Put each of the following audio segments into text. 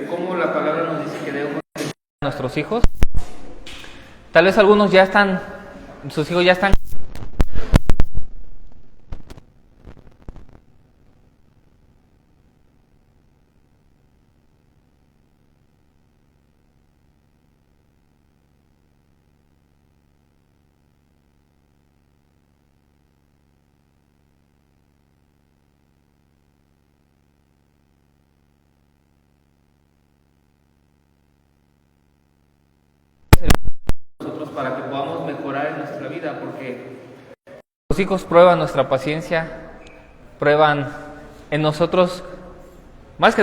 cómo la palabra nos dice que debemos a nuestros hijos. Tal vez algunos ya están, sus hijos ya están. Nosotros para que podamos mejorar en nuestra vida, porque los hijos prueban nuestra paciencia, prueban en nosotros más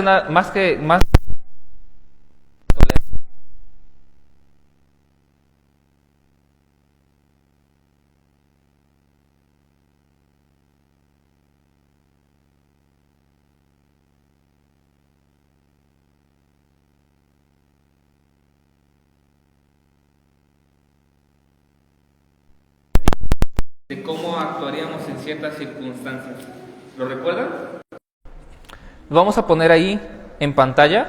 de cómo actuaríamos en ciertas circunstancias. ¿Lo recuerdan? Lo vamos a poner ahí en pantalla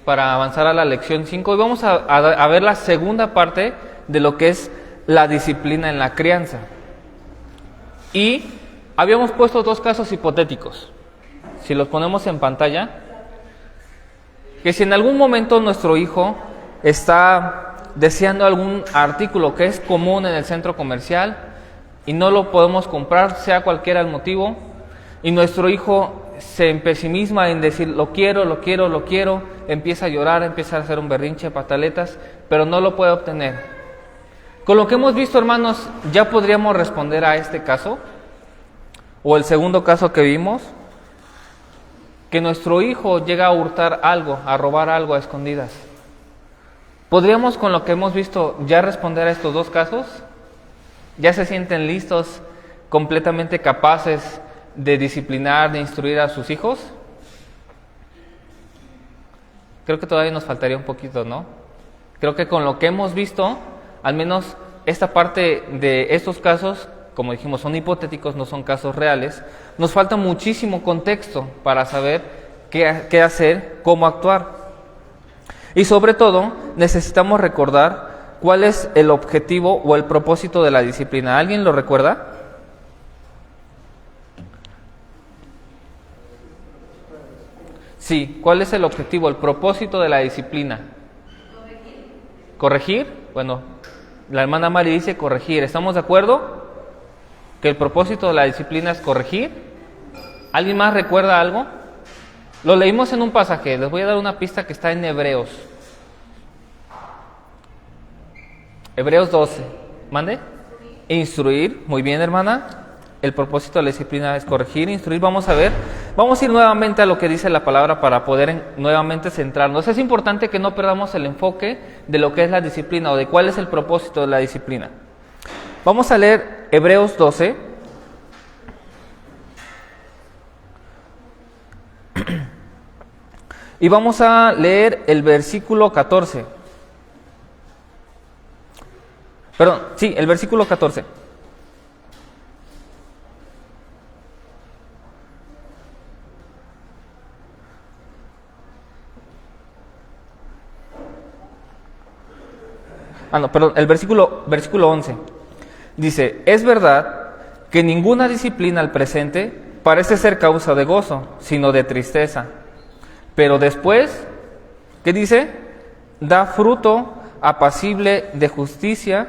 para avanzar a la lección 5 y vamos a ver la segunda parte de lo que es la disciplina en la crianza. Y habíamos puesto dos casos hipotéticos. Si los ponemos en pantalla, que si en algún momento nuestro hijo está deseando algún artículo que es común en el centro comercial y no lo podemos comprar, sea cualquiera el motivo, y nuestro hijo se empesimisma en decir lo quiero, empieza a llorar, empieza a hacer un berrinche, pataletas, pero no lo puede obtener. Con lo que hemos visto, hermanos, ya podríamos responder a este caso, o el segundo caso que vimos, que nuestro hijo llega a hurtar algo, a robar algo a escondidas. ¿Podríamos, con lo que hemos visto, ya responder a estos dos casos? ¿Ya se sienten listos, completamente capaces de disciplinar, de instruir a sus hijos? Creo que todavía nos faltaría un poquito, ¿no? Creo que con lo que hemos visto, al menos esta parte de estos casos, como dijimos, son hipotéticos, no son casos reales, nos falta muchísimo contexto para saber qué hacer, cómo actuar. Y sobre todo, necesitamos recordar cuál es el objetivo o el propósito de la disciplina. ¿Alguien lo recuerda? Sí, ¿cuál es el objetivo, el propósito de la disciplina? ¿Corregir? Bueno, la hermana Mari dice corregir. ¿Estamos de acuerdo? ¿Que el propósito de la disciplina es corregir? ¿Alguien más recuerda algo? Lo leímos en un pasaje, les voy a dar una pista que está en Hebreos. Hebreos 12. ¿Mande? Instruir. Muy bien, hermana. El propósito de la disciplina es corregir, instruir. Vamos a ir nuevamente a lo que dice la palabra para poder nuevamente centrarnos. Es importante que no perdamos el enfoque de lo que es la disciplina o de cuál es el propósito de la disciplina. Vamos a leer Hebreos 12. Y vamos a leer el versículo 14. Perdón, sí, el versículo 14. El versículo 11. Dice, es verdad que ninguna disciplina al presente parece ser causa de gozo, sino de tristeza. Pero después, ¿qué dice? Da fruto apacible de justicia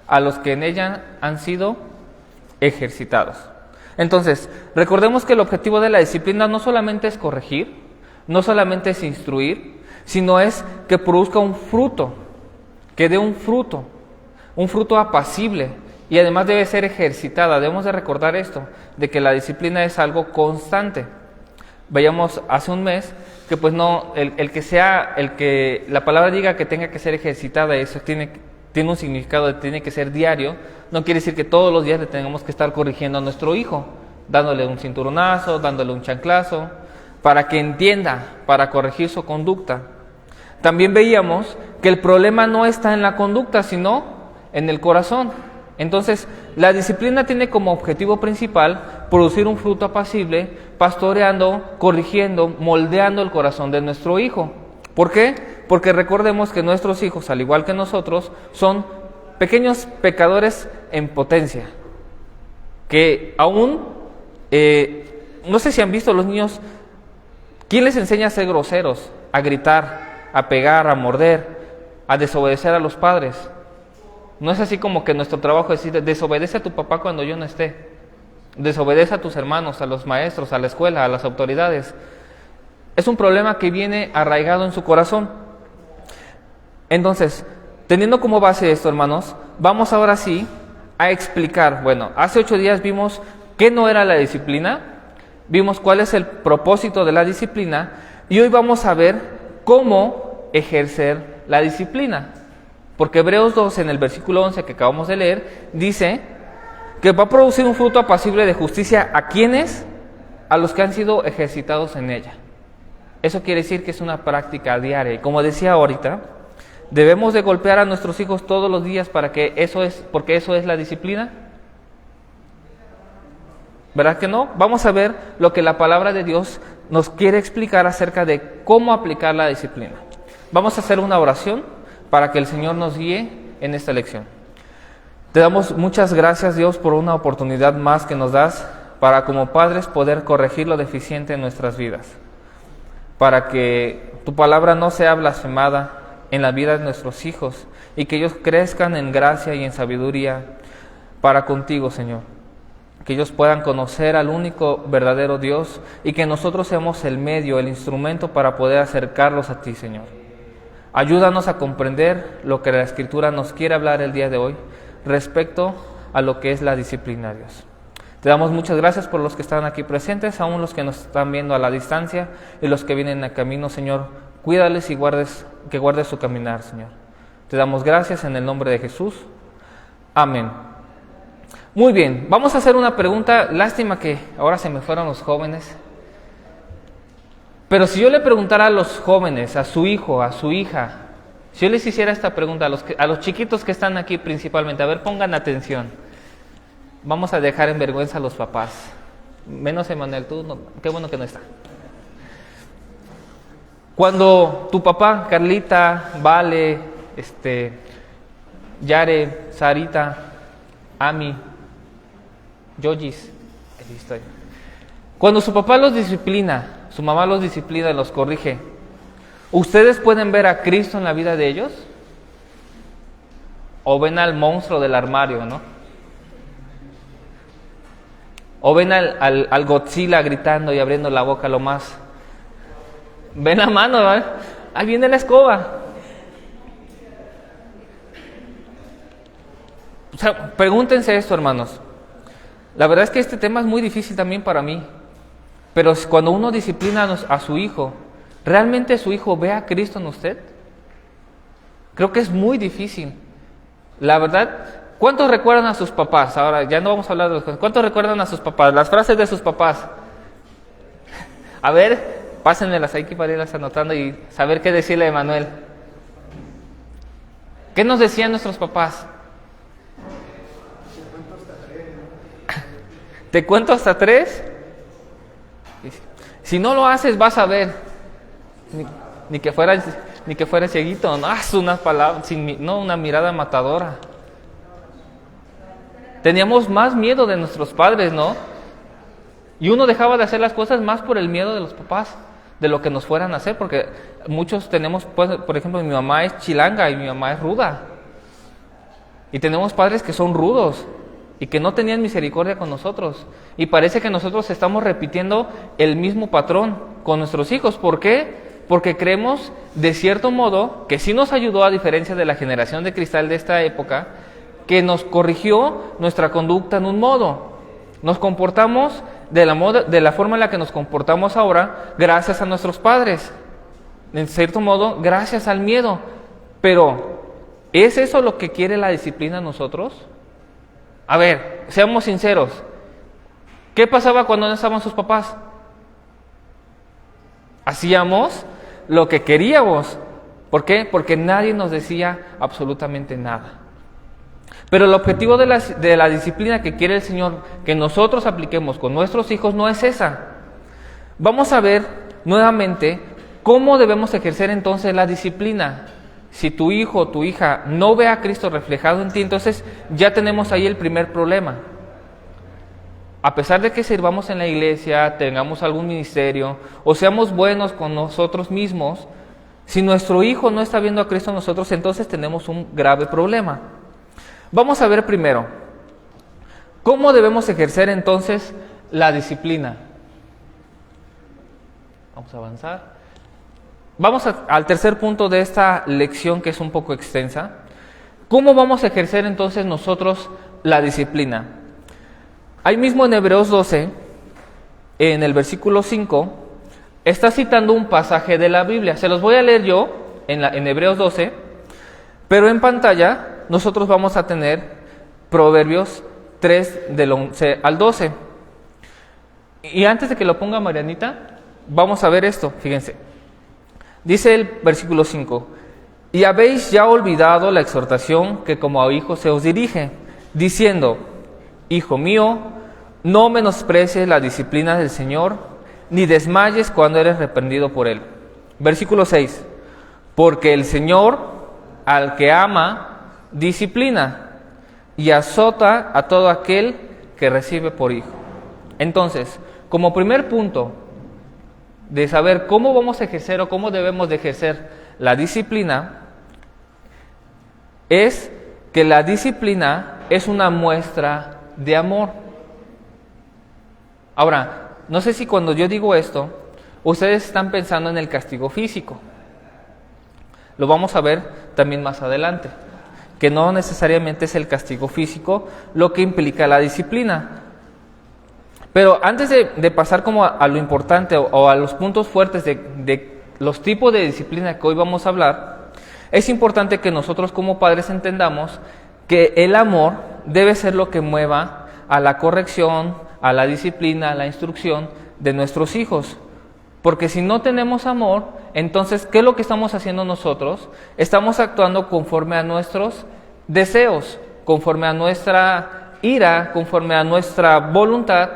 a los que en ella han sido ejercitados. Entonces, recordemos que el objetivo de la disciplina no solamente es corregir, no solamente es instruir, sino es que produzca un fruto, que dé un fruto apacible, y además debe ser ejercitada. Debemos de recordar esto, de que la disciplina es algo constante. Veíamos hace un mes que pues no, el que la palabra diga que tenga que ser ejercitada, eso tiene un significado de tiene que ser diario, no quiere decir que todos los días le tengamos que estar corrigiendo a nuestro hijo, dándole un cinturonazo, dándole un chanclazo, para que entienda, para corregir su conducta. También veíamos que el problema no está en la conducta, sino en el corazón. Entonces, la disciplina tiene como objetivo principal producir un fruto apacible, pastoreando, corrigiendo, moldeando el corazón de nuestro hijo. ¿Por qué? Porque recordemos que nuestros hijos, al igual que nosotros, son pequeños pecadores en potencia, que aún, no sé si han visto los niños, ¿quién les enseña a ser groseros, a gritar, a pegar, a morder, a desobedecer a los padres? No es así como que nuestro trabajo es decir, desobedece a tu papá cuando yo no esté, desobedece a tus hermanos, a los maestros, a la escuela, a las autoridades. Es un problema que viene arraigado en su corazón. Entonces, teniendo como base esto, hermanos, vamos ahora sí a explicar. Bueno, hace 8 días vimos qué no era la disciplina, vimos cuál es el propósito de la disciplina, y hoy vamos a ver cómo ejercer la disciplina. Porque Hebreos 2, en el versículo 11 que acabamos de leer, dice que va a producir un fruto apacible de justicia ¿a quiénes? A los que han sido ejercitados en ella. Eso quiere decir que es una práctica diaria. Y como decía ahorita, ¿debemos de golpear a nuestros hijos todos los días porque eso es la disciplina? ¿Verdad que no? Vamos a ver lo que la palabra de Dios nos quiere explicar acerca de cómo aplicar la disciplina. Vamos a hacer una oración para que el Señor nos guíe en esta lección. Te damos muchas gracias, Dios, por una oportunidad más que nos das para como padres poder corregir lo deficiente en nuestras vidas, para que tu palabra no sea blasfemada en la vida de nuestros hijos y que ellos crezcan en gracia y en sabiduría para contigo, Señor. Que ellos puedan conocer al único verdadero Dios y que nosotros seamos el medio, el instrumento para poder acercarlos a ti, Señor. Ayúdanos a comprender lo que la Escritura nos quiere hablar el día de hoy respecto a lo que es la disciplina, Dios. Te damos muchas gracias por los que están aquí presentes, aún los que nos están viendo a la distancia y los que vienen a camino, Señor. Cuídales y que guardes su caminar, Señor. Te damos gracias en el nombre de Jesús. Amén. Muy bien, vamos a hacer una pregunta. Lástima que ahora se me fueron los jóvenes. Pero si yo le preguntara a los jóvenes, a su hijo, a su hija, si yo les hiciera esta pregunta a los chiquitos que están aquí principalmente, a ver, pongan atención. Vamos a dejar en vergüenza a los papás. Menos Emanuel, tú, no, qué bueno que no está. Cuando tu papá, Carlita, Vale, Yare, Sarita, Ami, Yogis, cuando su papá los disciplina, su mamá los disciplina y los corrige, ¿ustedes pueden ver a Cristo en la vida de ellos? ¿O ven al monstruo del armario, no? ¿O ven al Godzilla gritando y abriendo la boca lo más? Ven la mano, ¿no? Ahí viene la escoba. O sea, pregúntense esto, hermanos. La verdad es que este tema es muy difícil también para mí. Pero cuando uno disciplina a su hijo, ¿realmente su hijo ve a Cristo en usted? Creo que es muy difícil. La verdad, ¿cuántos recuerdan a sus papás? Ahora, ya no vamos a hablar de los jóvenes. ¿Cuántos recuerdan a sus papás? Las frases de sus papás. A ver, pásenmelas ahí para irlas anotando y saber qué decirle a Emanuel. ¿Qué nos decían nuestros papás? ¿Te cuento hasta 3? Si no lo haces, vas a ver. Ni que fuera cieguito, no, unas palabras, una mirada matadora. Teníamos más miedo de nuestros padres, ¿no? Y uno dejaba de hacer las cosas más por el miedo de los papás, de lo que nos fueran a hacer, porque muchos tenemos, pues, por ejemplo, mi mamá es chilanga y mi mamá es ruda. Y tenemos padres que son rudos y que no tenían misericordia con nosotros. Y parece que nosotros estamos repitiendo el mismo patrón con nuestros hijos. ¿Por qué? Porque creemos, de cierto modo, que sí nos ayudó, a diferencia de la generación de cristal de esta época, que nos corrigió nuestra conducta en un modo. Nos comportamos de la forma en la que nos comportamos ahora gracias a nuestros padres. En cierto modo, gracias al miedo. Pero, ¿es eso lo que quiere la disciplina en nosotros? A ver, seamos sinceros. ¿Qué pasaba cuando no estaban sus papás? Hacíamos lo que queríamos. ¿Por qué? Porque nadie nos decía absolutamente nada. Pero el objetivo de la disciplina que quiere el Señor que nosotros apliquemos con nuestros hijos no es esa. Vamos a ver nuevamente cómo debemos ejercer entonces la disciplina. Si tu hijo o tu hija no ve a Cristo reflejado en ti, entonces ya tenemos ahí el primer problema. A pesar de que sirvamos en la iglesia, tengamos algún ministerio o seamos buenos con nosotros mismos, si nuestro hijo no está viendo a Cristo en nosotros, entonces tenemos un grave problema. Vamos a ver primero, ¿cómo debemos ejercer entonces la disciplina? Vamos a avanzar. Vamos al tercer punto de esta lección, que es un poco extensa. ¿Cómo vamos a ejercer entonces nosotros la disciplina? Ahí mismo en Hebreos 12, en el versículo 5, está citando un pasaje de la Biblia. Se los voy a leer yo en Hebreos 12, pero en pantalla nosotros vamos a tener Proverbios 3 del 11 al 12. Y antes de que lo ponga Marianita, vamos a ver esto, fíjense. Dice el versículo 5, y habéis ya olvidado la exhortación que como a hijos se os dirige, diciendo, hijo mío, no menosprecies la disciplina del Señor, ni desmayes cuando eres reprendido por Él. Versículo 6, porque el Señor al que ama, disciplina y azota a todo aquel que recibe por hijo. Entonces, como primer punto de saber cómo vamos a ejercer o cómo debemos de ejercer la disciplina, es que la disciplina es una muestra de amor. Ahora, no sé si cuando yo digo esto, ustedes están pensando en el castigo físico. Lo vamos a ver también más adelante, que no necesariamente es el castigo físico lo que implica la disciplina. Pero antes de pasar como a lo importante o a los puntos fuertes de los tipos de disciplina que hoy vamos a hablar, es importante que nosotros como padres entendamos que el amor debe ser lo que mueva a la corrección, a la disciplina, a la instrucción de nuestros hijos. Porque si no tenemos amor, entonces, ¿qué es lo que estamos haciendo nosotros? Estamos actuando conforme a nuestros deseos, conforme a nuestra ira, conforme a nuestra voluntad,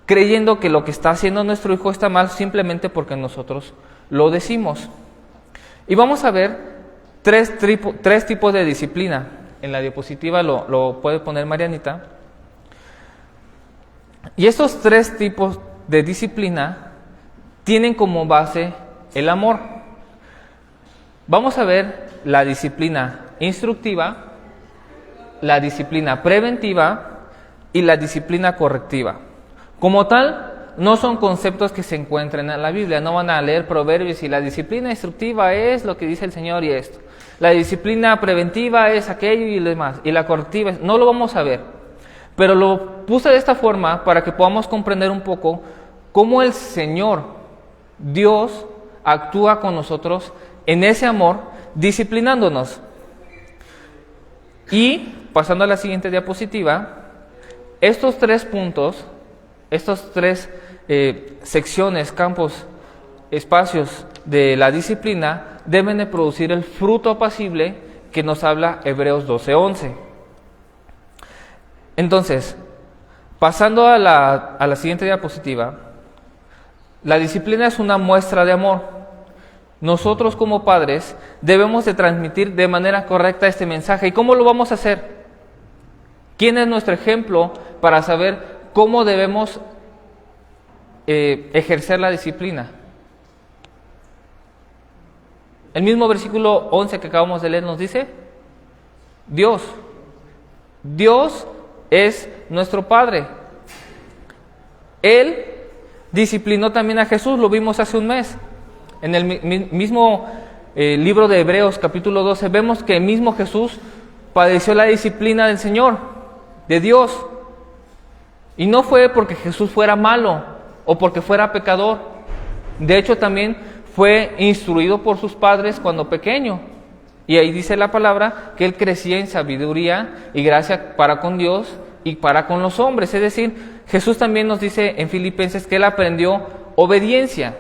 creyendo que lo que está haciendo nuestro hijo está mal simplemente porque nosotros lo decimos. Y vamos a ver tres tipos de disciplina. En la diapositiva lo puede poner Marianita. Y estos tres tipos de disciplina tienen como base el amor. Vamos a ver la disciplina instructiva, la disciplina preventiva y la disciplina correctiva. Como tal, no son conceptos que se encuentren en la Biblia. No van a leer Proverbios y la disciplina instructiva es lo que dice el Señor y esto. La disciplina preventiva es aquello y lo demás. Y la correctiva no lo vamos a ver. Pero lo puse de esta forma para que podamos comprender un poco cómo el Señor, Dios, actúa con nosotros en ese amor, disciplinándonos. Y, pasando a la siguiente diapositiva, estos tres puntos, estas tres secciones, campos, espacios de la disciplina, deben de producir el fruto apacible que nos habla Hebreos 12:11. Entonces, pasando a la siguiente diapositiva, la disciplina es una muestra de amor. Nosotros como padres debemos de transmitir de manera correcta este mensaje. ¿Y cómo lo vamos a hacer? ¿Quién es nuestro ejemplo para saber cómo debemos ejercer la disciplina? El mismo versículo 11 que acabamos de leer nos dice, Dios. Dios es nuestro Padre. Él disciplinó también a Jesús, lo vimos hace un mes. En el mismo libro de Hebreos, capítulo 12, vemos que el mismo Jesús padeció la disciplina del Señor, de Dios. Y no fue porque Jesús fuera malo o porque fuera pecador. De hecho, también fue instruido por sus padres cuando pequeño. Y ahí dice la palabra que él crecía en sabiduría y gracia para con Dios y para con los hombres. Es decir, Jesús también nos dice en Filipenses que él aprendió obediencia.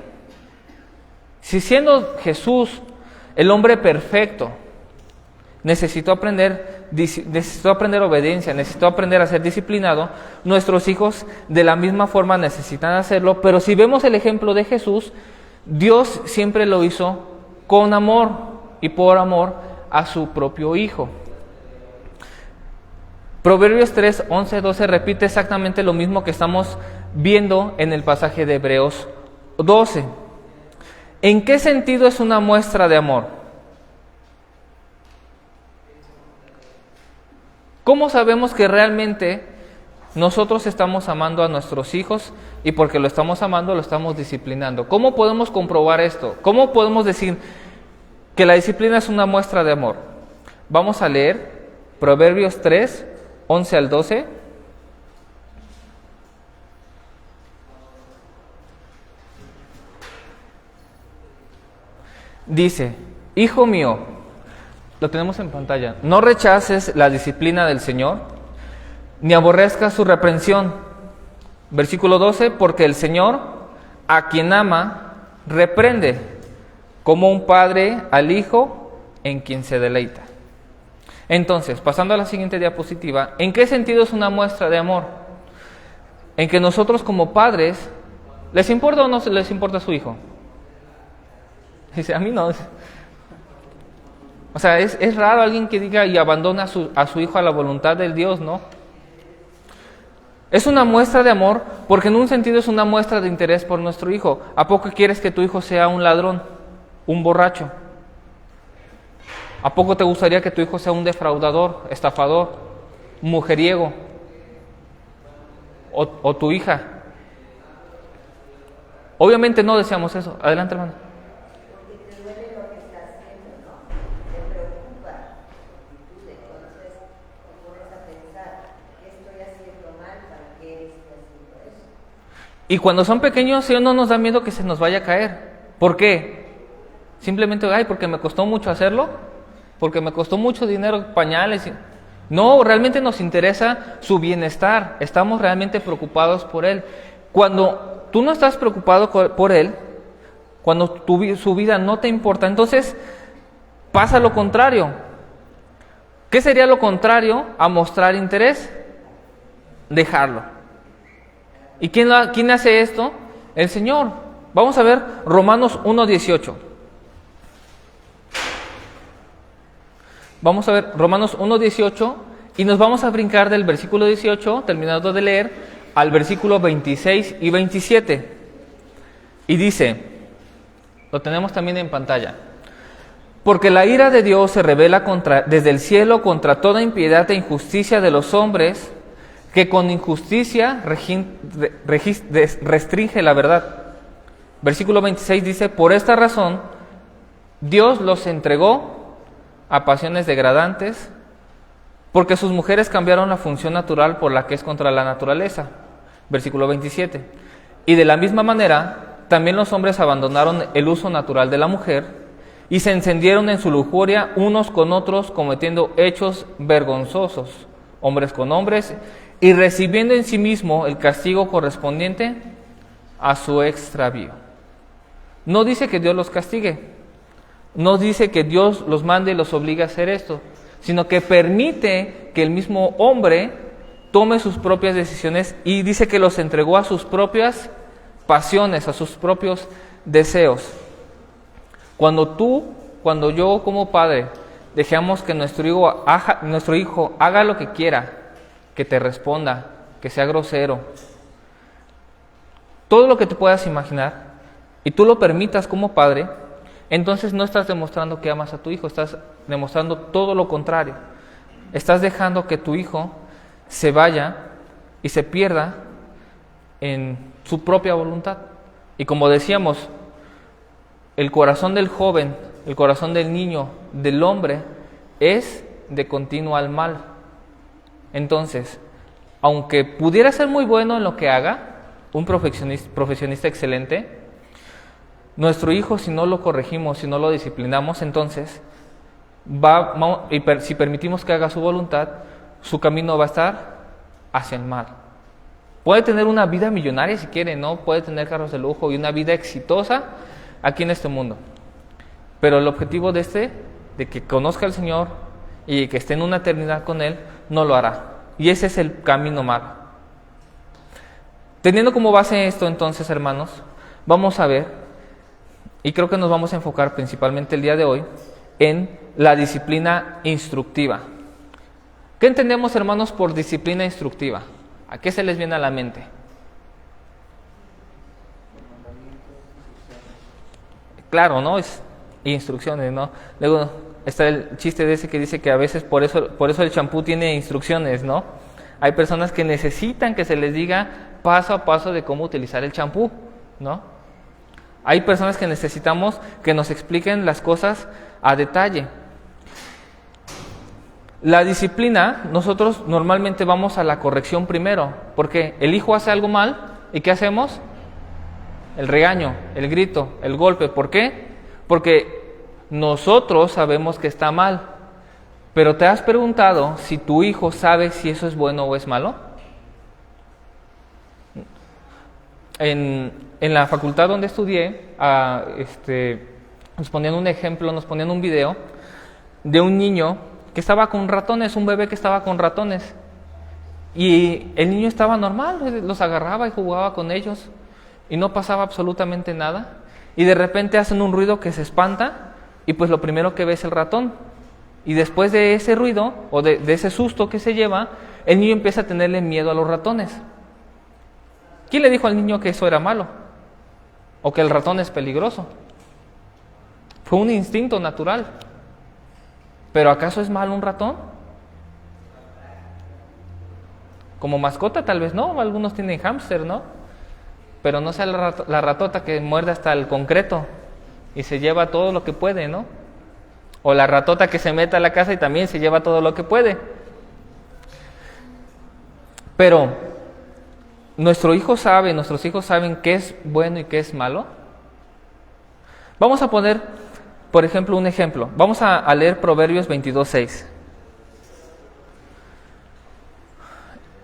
Si siendo Jesús el hombre perfecto, necesitó aprender necesitó aprender obediencia, necesitó aprender a ser disciplinado, nuestros hijos de la misma forma necesitan hacerlo, pero si vemos el ejemplo de Jesús, Dios siempre lo hizo con amor y por amor a su propio Hijo. Proverbios 3, 11, 12 repite exactamente lo mismo que estamos viendo en el pasaje de Hebreos 12. ¿En qué sentido es una muestra de amor? ¿Cómo sabemos que realmente nosotros estamos amando a nuestros hijos y porque lo estamos amando lo estamos disciplinando? ¿Cómo podemos comprobar esto? ¿Cómo podemos decir que la disciplina es una muestra de amor? Vamos a leer Proverbios 3, 11 al 12. Dice: Hijo mío, lo tenemos en pantalla, no rechaces la disciplina del Señor, ni aborrezcas su reprensión. Versículo 12, porque el Señor, a quien ama, reprende, como un padre al hijo en quien se deleita. Entonces, pasando a la siguiente diapositiva, ¿en qué sentido es una muestra de amor? En que nosotros como padres, ¿les importa o no les importa a su hijo? Dice, a mí no. O sea, es raro alguien que diga y abandona a su hijo a la voluntad del Dios, ¿no? Es una muestra de amor porque en un sentido es una muestra de interés por nuestro hijo. ¿A poco quieres que tu hijo sea un ladrón, un borracho? ¿A poco te gustaría que tu hijo sea un defraudador, estafador, mujeriego? ¿O tu hija? Obviamente no deseamos eso. Adelante, hermano. Porque te duele lo que está haciendo, ¿no? Te preocupa tu actitud, entonces te pones a pensar, ¿qué estoy haciendo mal? ¿Para qué estoy haciendo eso? Y cuando son pequeños, ¿sí o no nos da miedo que se nos vaya a caer? ¿Por qué? Simplemente, porque me costó mucho hacerlo, porque me costó mucho dinero, pañales. No, realmente nos interesa su bienestar, estamos realmente preocupados por él. Cuando tú no estás preocupado por él, cuando su vida no te importa, entonces pasa lo contrario. ¿Qué sería lo contrario a mostrar interés? Dejarlo. ¿Y quién hace esto? El Señor. Vamos a ver Romanos 1:18. Vamos a ver Romanos 1:18 y nos vamos a brincar del versículo 18, terminando de leer, al versículo 26 y 27. Y dice, lo tenemos también en pantalla: porque la ira de Dios se revela desde el cielo contra toda impiedad e injusticia de los hombres, que con injusticia restringe la verdad. Versículo 26 dice: por esta razón Dios los entregó a pasiones degradantes, porque sus mujeres cambiaron la función natural por la que es contra la naturaleza. Versículo 27. Y de la misma manera, también los hombres abandonaron el uso natural de la mujer y se encendieron en su lujuria unos con otros, cometiendo hechos vergonzosos, hombres con hombres, y recibiendo en sí mismo el castigo correspondiente a su extravío. No dice que Dios los castigue, no dice que Dios los mande y los obligue a hacer esto, sino que permite que el mismo hombre tome sus propias decisiones y dice que los entregó a sus propias pasiones, a sus propios deseos. Cuando yo como padre dejamos que nuestro hijo haga lo que quiera, que te responda, que sea grosero, todo lo que te puedas imaginar, y tú lo permitas como padre, entonces no estás demostrando que amas a tu hijo, estás demostrando todo lo contrario. Estás dejando que tu hijo se vaya y se pierda en su propia voluntad. Y como decíamos, el corazón del joven, el corazón del niño, del hombre, es de continuo al mal. Entonces, aunque pudiera ser muy bueno en lo que haga, un profesionista excelente, nuestro hijo, si no lo corregimos, si no lo disciplinamos, entonces si permitimos que haga su voluntad, su camino va a estar hacia el mal. Puede tener una vida millonaria si quiere, ¿no? Puede tener carros de lujo y una vida exitosa aquí en este mundo. Pero el objetivo de que conozca al Señor y que esté en una eternidad con Él, no lo hará. Y ese es el camino malo. Teniendo como base esto, entonces, hermanos, vamos a ver, y creo que nos vamos a enfocar principalmente el día de hoy, en la disciplina instructiva. ¿Qué entendemos, hermanos, por disciplina instructiva? ¿A qué se les viene a la mente? Claro, ¿no? Es instrucciones, ¿no? Luego está el chiste de ese que dice que a veces por eso el champú tiene instrucciones, ¿no? Hay personas que necesitan que se les diga paso a paso de cómo utilizar el champú, ¿no? Hay personas que necesitamos que nos expliquen las cosas a detalle. La disciplina, nosotros normalmente vamos a la corrección primero, porque el hijo hace algo mal, ¿y qué hacemos? El regaño, el grito, el golpe. ¿Por qué? Porque nosotros sabemos que está mal, pero ¿te has preguntado si tu hijo sabe si eso es bueno o es malo? En la facultad donde estudié, nos ponían un ejemplo, nos ponían un video de un niño que estaba con ratones, un bebé que estaba con ratones. Y el niño estaba normal, los agarraba y jugaba con ellos y no pasaba absolutamente nada. Y de repente hacen un ruido que se espanta y pues lo primero que ve es el ratón. Y después de ese ruido o de ese susto que se lleva, el niño empieza a tenerle miedo a los ratones. ¿Quién le dijo al niño que eso era malo? ¿O que el ratón es peligroso? Fue un instinto natural. ¿Pero acaso es malo un ratón? Como mascota tal vez no, algunos tienen hámster, ¿no? Pero no sea la ratota que muerde hasta el concreto y se lleva todo lo que puede, ¿no? O la ratota que se mete a la casa y también se lleva todo lo que puede. Pero nuestros hijos saben qué es bueno y qué es malo. Vamos a poner, por ejemplo, un ejemplo. Vamos a leer Proverbios 22:6.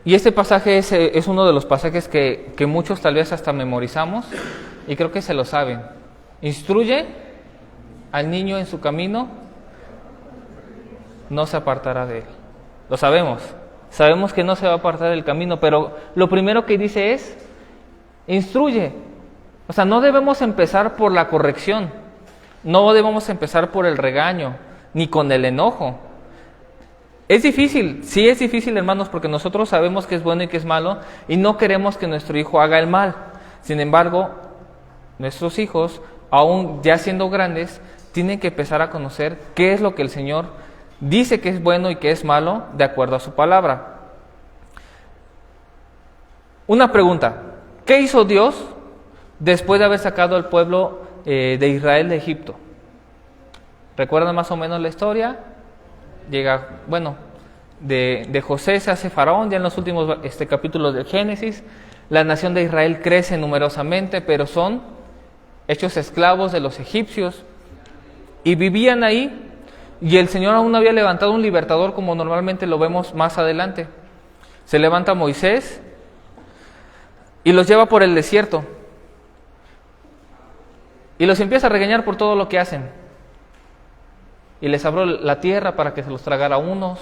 Y este pasaje es uno de los pasajes que muchos tal vez hasta memorizamos y creo que se lo saben. Instruye al niño en su camino, no se apartará de él. Lo sabemos. Sabemos que no se va a apartar del camino, pero lo primero que dice es, instruye. O sea, no debemos empezar por la corrección, no debemos empezar por el regaño, ni con el enojo. Es difícil, sí es difícil, hermanos, porque nosotros sabemos que es bueno y que es malo, y no queremos que nuestro hijo haga el mal. Sin embargo, nuestros hijos, aún ya siendo grandes, tienen que empezar a conocer qué es lo que el Señor dice que es bueno y que es malo, de acuerdo a su palabra. Una pregunta, ¿qué hizo Dios después de haber sacado al pueblo de Israel de Egipto? ¿Recuerdan más o menos la historia? Llega, de José se hace faraón, ya en los últimos capítulos de Génesis. La nación de Israel crece numerosamente, pero son hechos esclavos de los egipcios y vivían ahí. Y el Señor aún no había levantado un libertador como normalmente lo vemos más adelante. Se levanta Moisés y los lleva por el desierto. Y los empieza a regañar por todo lo que hacen. Y les abrió la tierra para que se los tragara a unos.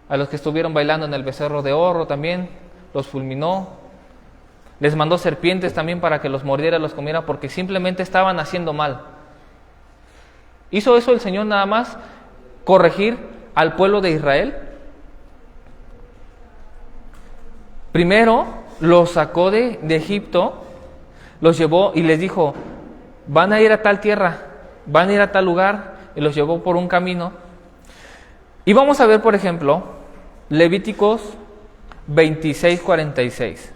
A los que estuvieron bailando en el becerro de oro también los fulminó. Les mandó serpientes también para que los mordiera y los comiera porque simplemente estaban haciendo mal. ¿Hizo eso el Señor nada más? ¿Corregir al pueblo de Israel? Primero los sacó de Egipto, los llevó y les dijo, van a ir a tal tierra, van a ir a tal lugar, y los llevó por un camino. Y vamos a ver, por ejemplo, Levíticos 26:46.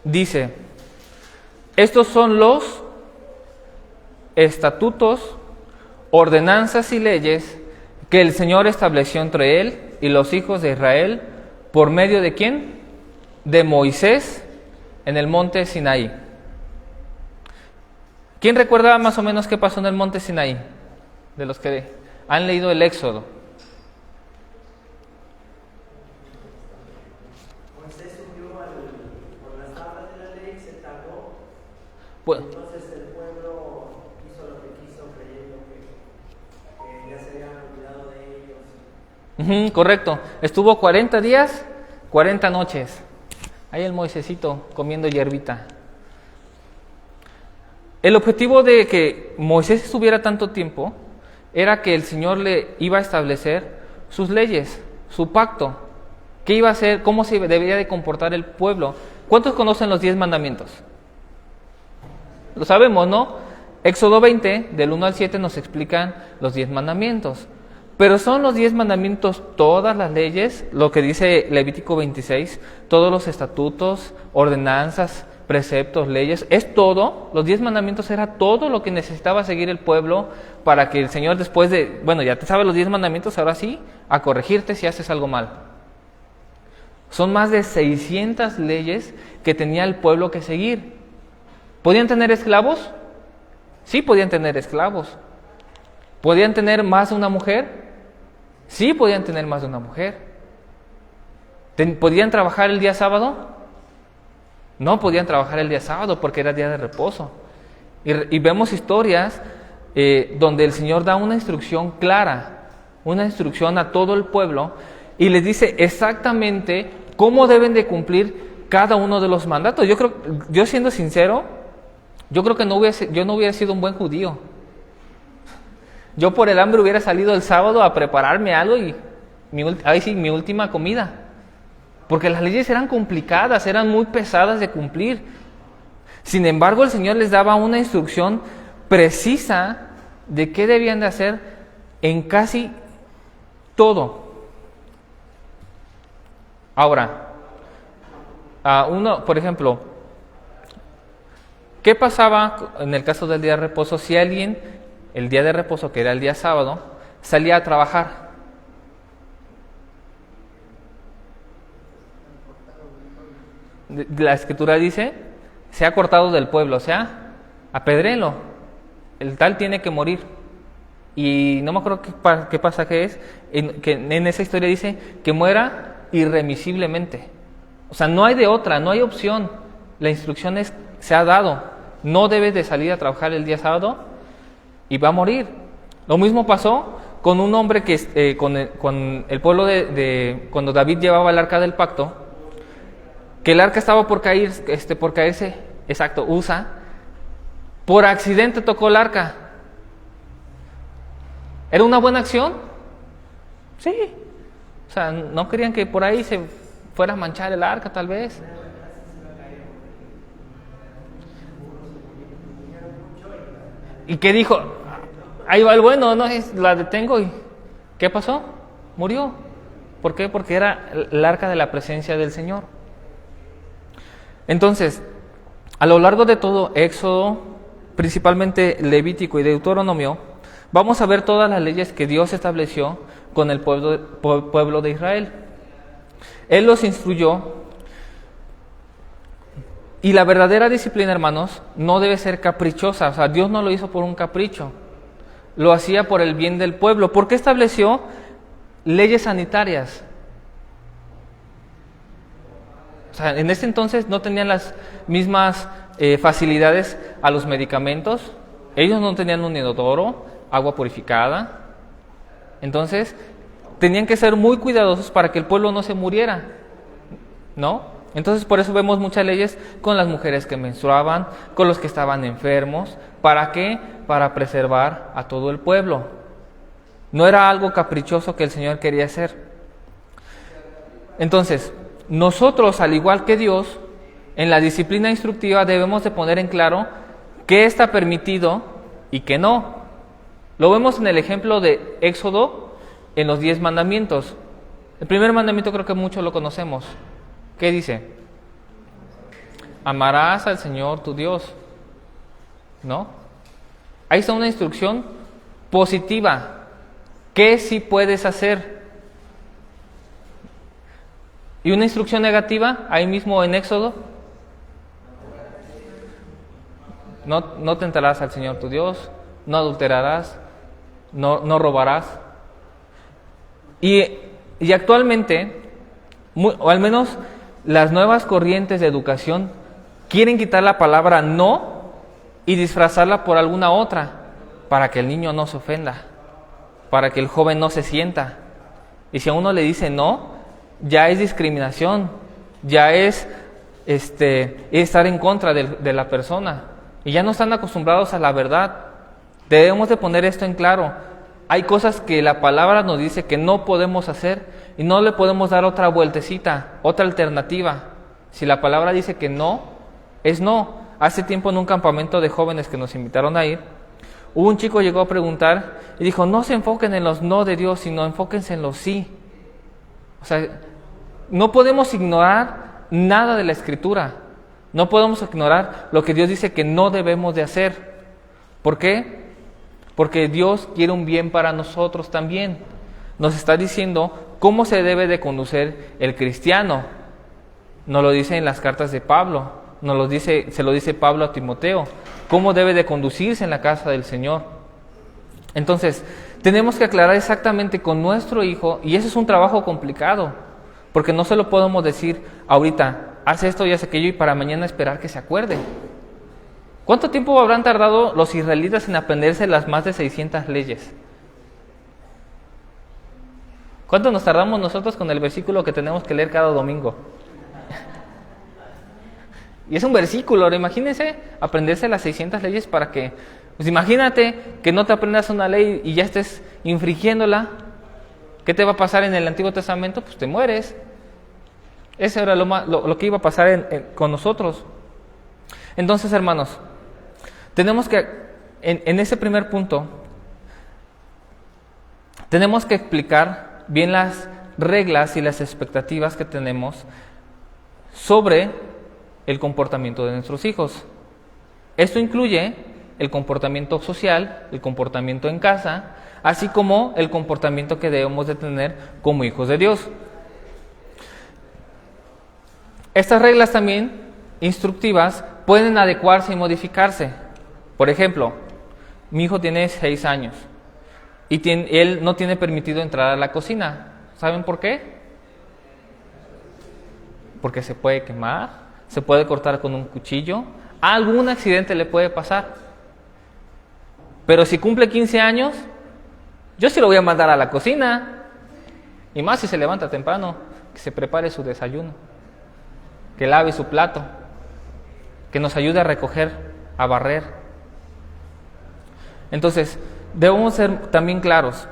Dice, estos son los estatutos, ordenanzas y leyes que el Señor estableció entre Él y los hijos de Israel, ¿por medio de quién? De Moisés en el monte Sinaí. ¿Quién recuerda más o menos qué pasó en el monte Sinaí? De los que han leído el Éxodo. Moisés subió al Pues, Entonces el pueblo hizo lo que quiso creyendo que ya se habían olvidado de ellos. correcto. Estuvo 40 días, 40 noches. Ahí el Moisésito comiendo hierbita. El objetivo de que Moisés estuviera tanto tiempo era que el Señor le iba a establecer sus leyes, su pacto. ¿Qué iba a hacer? ¿Cómo se debería de comportar el pueblo? ¿Cuántos conocen los 10 mandamientos? Lo sabemos, ¿no? Éxodo 20, del 1 al 7, nos explican los 10 mandamientos. Pero son los 10 mandamientos todas las leyes, lo que dice Levítico 26, todos los estatutos, ordenanzas, preceptos, leyes, es todo. Los 10 mandamientos era todo lo que necesitaba seguir el pueblo para que el Señor, después de, bueno, ya te sabes los 10 mandamientos, ahora sí, a corregirte si haces algo mal. Son más de 600 leyes que tenía el pueblo que seguir. ¿Podían tener esclavos? Sí, podían tener esclavos. ¿Podían tener más de una mujer? Sí, podían tener más de una mujer. ¿Podían trabajar el día sábado? No podían trabajar el día sábado porque era día de reposo. Y vemos historias donde el Señor da una instrucción clara, una instrucción a todo el pueblo y les dice exactamente cómo deben de cumplir cada uno de los mandatos. Yo siendo sincero, yo creo que yo no hubiera sido un buen judío. Yo por el hambre hubiera salido el sábado a prepararme algo y mi última comida. Porque las leyes eran complicadas, eran muy pesadas de cumplir. Sin embargo, el Señor les daba una instrucción precisa de qué debían de hacer en casi todo. Ahora, por ejemplo, ¿qué pasaba en el caso del día de reposo si alguien, el día de reposo, que era el día sábado, salía a trabajar? La Escritura dice, se ha cortado del pueblo, o sea, apedréelo, el tal tiene que morir. Y no me acuerdo qué pasaje es, que en esa historia dice que muera irremisiblemente. O sea, no hay de otra, no hay opción. La instrucción se ha dado, no debes de salir a trabajar el día sábado y va a morir. Lo mismo pasó con un hombre que con el pueblo cuando David llevaba el arca del pacto, que el arca estaba por caerse, exacto, Usa, por accidente tocó el arca. ¿Era una buena acción? Sí. O sea, no querían que por ahí se fuera a manchar el arca, tal vez. ¿Y qué dijo? Ahí va el bueno, no, la detengo. ¿Y qué pasó? Murió. ¿Por qué? Porque era el arca de la presencia del Señor. Entonces, a lo largo de todo Éxodo, principalmente Levítico y Deuteronomio, vamos a ver todas las leyes que Dios estableció con el pueblo de Israel. Él los instruyó. Y la verdadera disciplina, hermanos, no debe ser caprichosa. O sea, Dios no lo hizo por un capricho. Lo hacía por el bien del pueblo. ¿Por qué estableció leyes sanitarias? O sea, en ese entonces no tenían las mismas facilidades a los medicamentos. Ellos no tenían un inodoro, agua purificada. Entonces, tenían que ser muy cuidadosos para que el pueblo no se muriera, ¿no? Entonces, por eso vemos muchas leyes con las mujeres que menstruaban, con los que estaban enfermos. ¿Para qué? Para preservar a todo el pueblo. No era algo caprichoso que el Señor quería hacer. Entonces, nosotros, al igual que Dios, en la disciplina instructiva debemos de poner en claro qué está permitido y qué no. Lo vemos en el ejemplo de Éxodo, en los 10 mandamientos. El primer mandamiento creo que muchos lo conocemos. ¿Qué dice? Amarás al Señor tu Dios. ¿No? Ahí está una instrucción positiva. ¿Qué sí puedes hacer? Y una instrucción negativa, ahí mismo en Éxodo. No tentarás al Señor tu Dios, no adulterarás, no robarás. Y actualmente, o al menos las nuevas corrientes de educación quieren quitar la palabra no y disfrazarla por alguna otra, para que el niño no se ofenda, para que el joven no se sienta. Y si a uno le dice no, ya es discriminación, ya es estar en contra de la persona, y ya no están acostumbrados a la verdad. Debemos de poner esto en claro. Hay cosas que la palabra nos dice que no podemos hacer y no le podemos dar otra vueltecita, otra alternativa. Si la palabra dice que no, es no. Hace tiempo en un campamento de jóvenes que nos invitaron a ir, un chico llegó a preguntar y dijo, no se enfoquen en los no de Dios, sino enfóquense en los sí. O sea, no podemos ignorar nada de la Escritura. No podemos ignorar lo que Dios dice que no debemos de hacer. ¿Por qué? Porque Dios quiere un bien para nosotros también. Nos está diciendo cómo se debe de conducir el cristiano. Nos lo dice en las cartas de Pablo. Se lo dice Pablo a Timoteo. Cómo debe de conducirse en la casa del Señor. Entonces, tenemos que aclarar exactamente con nuestro hijo, y eso es un trabajo complicado, porque no se lo podemos decir ahorita, haz esto y haz aquello, y para mañana esperar que se acuerde. ¿Cuánto tiempo habrán tardado los israelitas en aprenderse las más de 600 leyes? ¿Cuánto nos tardamos nosotros con el versículo que tenemos que leer cada domingo? Y es un versículo, ahora imagínense aprenderse las 600 leyes para que... Pues imagínate que no te aprendas una ley y ya estés infringiéndola. ¿Qué te va a pasar en el Antiguo Testamento? Pues te mueres. Eso era lo que iba a pasar con nosotros. Entonces, hermanos, tenemos que, en ese primer punto, tenemos que explicar bien las reglas y las expectativas que tenemos sobre el comportamiento de nuestros hijos. Esto incluye el comportamiento social, el comportamiento en casa, así como el comportamiento que debemos de tener como hijos de Dios. Estas reglas también instructivas pueden adecuarse y modificarse. Por ejemplo, mi hijo tiene 6 años y él no tiene permitido entrar a la cocina. ¿Saben por qué? Porque se puede quemar, se puede cortar con un cuchillo, algún accidente le puede pasar. Pero si cumple 15 años, yo sí lo voy a mandar a la cocina. Y más si se levanta temprano, que se prepare su desayuno, que lave su plato, que nos ayude a recoger, a barrer. Entonces, debemos ser también claros.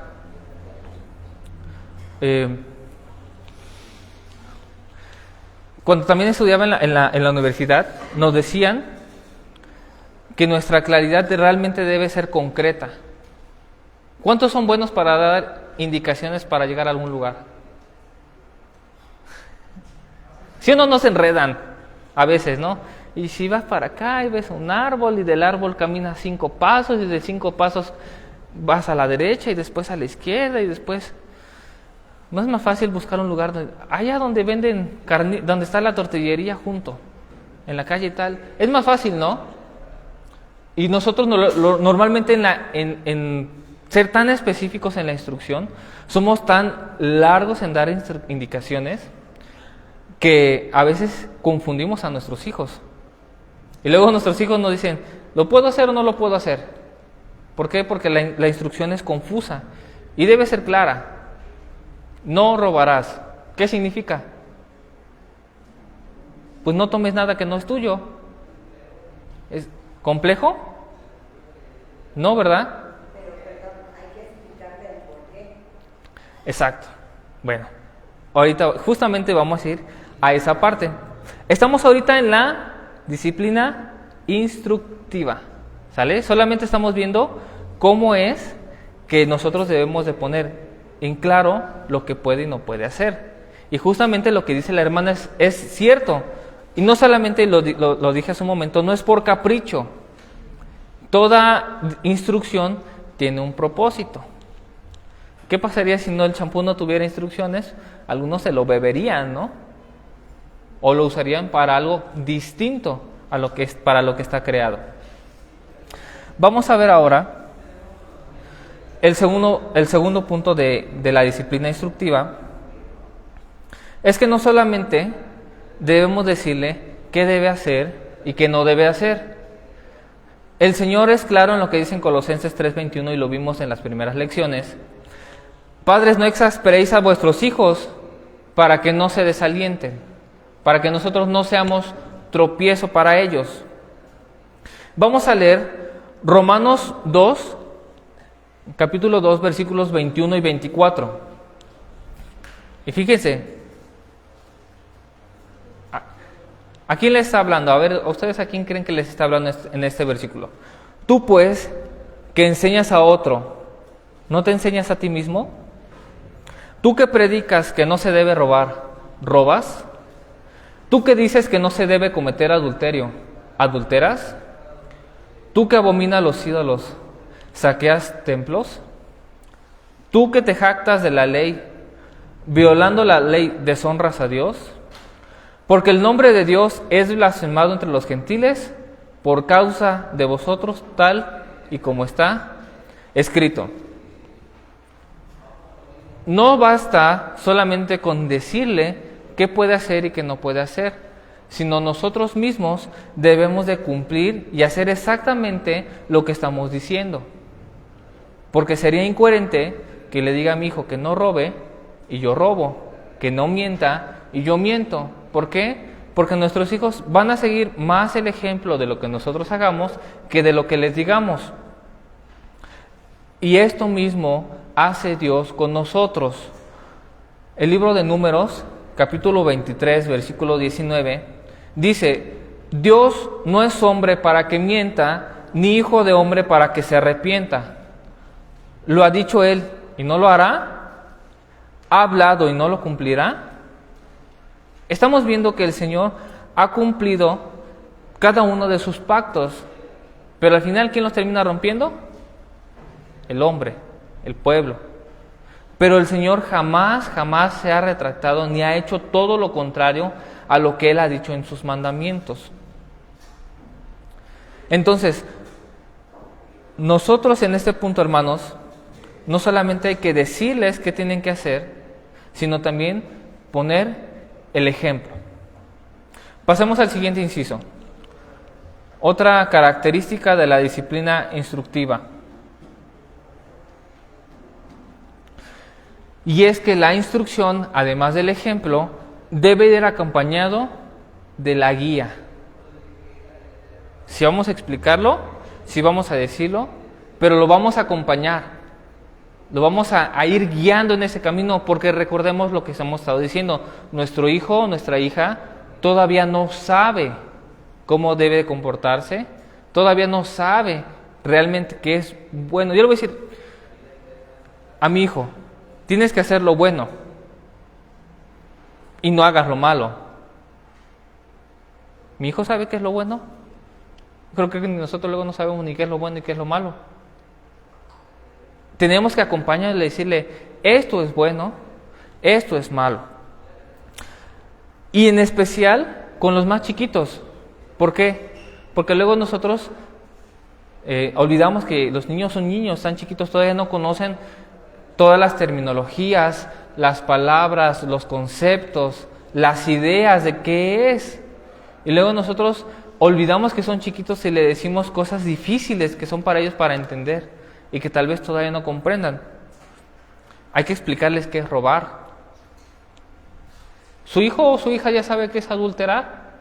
Cuando también estudiaba en la universidad, nos decían que nuestra claridad realmente debe ser concreta. ¿Cuántos son buenos para dar indicaciones para llegar a algún lugar? Si uno no se enredan a veces, ¿no? Y si vas para acá y ves un árbol y del árbol caminas 5 pasos y de 5 pasos vas a la derecha y después a la izquierda y después... ¿No es más fácil buscar un lugar allá donde venden donde está la tortillería junto, en la calle y tal? Es más fácil, ¿no? Y nosotros normalmente en ser tan específicos en la instrucción, somos tan largos en dar indicaciones que a veces confundimos a nuestros hijos. Y luego nuestros hijos nos dicen, ¿lo puedo hacer o no lo puedo hacer? ¿Por qué? Porque la instrucción es confusa y debe ser clara. No robarás. ¿Qué significa? Pues no tomes nada que no es tuyo. ¿Es complejo? No, ¿verdad? Pero perdón, hay que explicarle el por qué. Exacto. Bueno, ahorita justamente vamos a ir a esa parte. Estamos ahorita en la disciplina instructiva, ¿sale? Solamente estamos viendo cómo es que nosotros debemos de poner en claro lo que puede y no puede hacer. Y justamente lo que dice la hermana es cierto. Y no solamente lo dije hace un momento, no es por capricho. Toda instrucción tiene un propósito. ¿Qué pasaría si el champú no tuviera instrucciones? Algunos se lo beberían, ¿no? O lo usarían para algo distinto para lo que está creado. Vamos a ver ahora el segundo punto de la disciplina instructiva. Es que no solamente debemos decirle qué debe hacer y qué no debe hacer. El Señor es claro en lo que dice en Colosenses 3:21 y lo vimos en las primeras lecciones. Padres, no exasperéis a vuestros hijos para que no se desalienten, para que nosotros no seamos tropiezo para ellos. Vamos a leer Romanos 2, capítulo 2, versículos 21 y 24. Y fíjense, ¿a quién les está hablando? A ver, ¿ustedes a quién creen que les está hablando en este versículo? Tú pues, que enseñas a otro, ¿no te enseñas a ti mismo? Tú que predicas que no se debe robar, ¿robas? Tú que dices que no se debe cometer adulterio, ¿adulteras? Tú que abominas los ídolos, ¿saqueas templos? Tú que te jactas de la ley, violando la ley, ¿deshonras a Dios? Porque el nombre de Dios es blasfemado entre los gentiles por causa de vosotros, tal y como está escrito. No basta solamente con decirle qué puede hacer y qué no puede hacer, sino nosotros mismos debemos de cumplir y hacer exactamente lo que estamos diciendo. Porque sería incoherente que le diga a mi hijo que no robe y yo robo, que no mienta y yo miento. ¿Por qué? Porque nuestros hijos van a seguir más el ejemplo de lo que nosotros hagamos que de lo que les digamos. Y esto mismo hace Dios con nosotros. El libro de Números, capítulo 23, versículo 19, dice: Dios no es hombre para que mienta, ni hijo de hombre para que se arrepienta. ¿Lo ha dicho Él y no lo hará? ¿Ha hablado y no lo cumplirá? Estamos viendo que el Señor ha cumplido cada uno de sus pactos, pero al final, ¿quién los termina rompiendo? El hombre, el pueblo. Pero el Señor jamás se ha retractado ni ha hecho todo lo contrario a lo que Él ha dicho en sus mandamientos. Entonces, nosotros en este punto, hermanos, no solamente hay que decirles qué tienen que hacer, sino también poner el ejemplo. Pasemos al siguiente inciso. Otra característica de la disciplina instructiva. Y es que la instrucción, además del ejemplo, debe ir acompañado de la guía. Si vamos a explicarlo, si vamos a decirlo, pero lo vamos a acompañar. Lo vamos a ir guiando en ese camino, porque recordemos lo que hemos estado diciendo. Nuestro hijo o nuestra hija todavía no sabe cómo debe comportarse, todavía no sabe realmente qué es bueno. Yo le voy a decir a mi hijo: tienes que hacer lo bueno y no hagas lo malo. ¿Mi hijo sabe qué es lo bueno? Creo que nosotros luego no sabemos ni qué es lo bueno y qué es lo malo. Tenemos que acompañarle y decirle: esto es bueno, esto es malo. Y en especial con los más chiquitos. ¿Por qué? Porque luego nosotros olvidamos que los niños son niños, están chiquitos, todavía no conocen todas las terminologías, las palabras, los conceptos, las ideas de qué es. Y luego nosotros olvidamos que son chiquitos y le decimos cosas difíciles que son para ellos para entender y que tal vez todavía no comprendan. Hay que explicarles qué es robar. ¿Su hijo o su hija ya sabe qué es adulterar?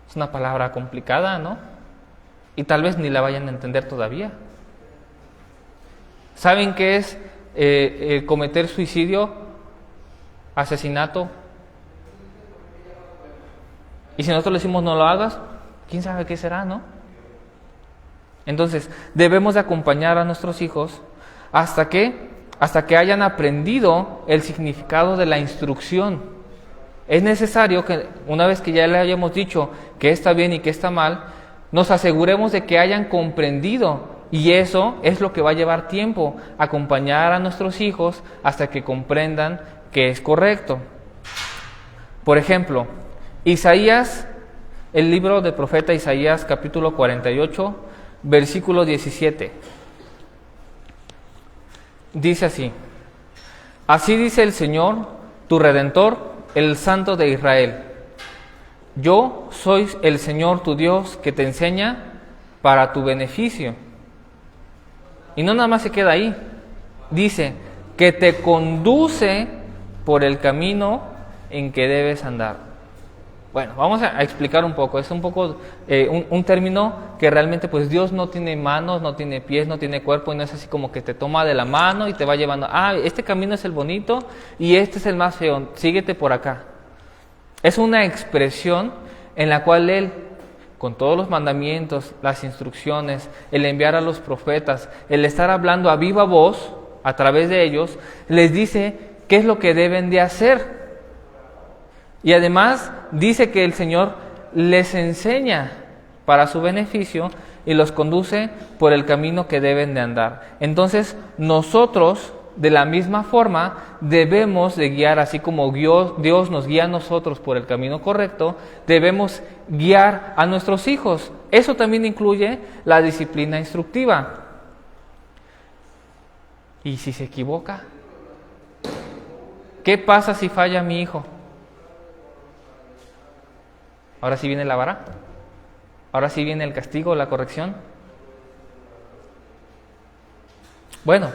Es una palabra complicada, ¿no? Y tal vez ni la vayan a entender todavía. ¿Saben qué es cometer suicidio, asesinato? Y si nosotros le decimos no lo hagas, ¿quién sabe qué será, no? Entonces, debemos de acompañar a nuestros hijos hasta que hayan aprendido el significado de la instrucción. Es necesario que, una vez que ya le hayamos dicho que está bien y que está mal, nos aseguremos de que hayan comprendido, y eso es lo que va a llevar tiempo, acompañar a nuestros hijos hasta que comprendan que es correcto. Por ejemplo, Isaías, el libro del profeta Isaías, capítulo 48, versículo 17. Dice así: así dice el Señor, tu Redentor, el Santo de Israel: yo soy el Señor tu Dios, que te enseña para tu beneficio. Y no nada más se queda ahí. Dice que te conduce por el camino en que debes andar. Bueno, vamos a explicar un poco. Es un poco un término que realmente pues Dios no tiene manos, no tiene pies, no tiene cuerpo, y no es así como que te toma de la mano y te va llevando. Este camino es el bonito y este es el más feo, síguete por acá. Es una expresión en la cual Él, con todos los mandamientos, las instrucciones, el enviar a los profetas, el estar hablando a viva voz a través de ellos, les dice qué es lo que deben de hacer. Y además dice que el Señor les enseña para su beneficio y los conduce por el camino que deben de andar. Entonces nosotros, de la misma forma, debemos de guiar, así como Dios nos guía a nosotros por el camino correcto, debemos guiar a nuestros hijos. Eso también incluye la disciplina instructiva. ¿Y si se equivoca? ¿Qué pasa si falla mi hijo? ¿Ahora sí viene la vara? ¿Ahora sí viene el castigo, la corrección? Bueno,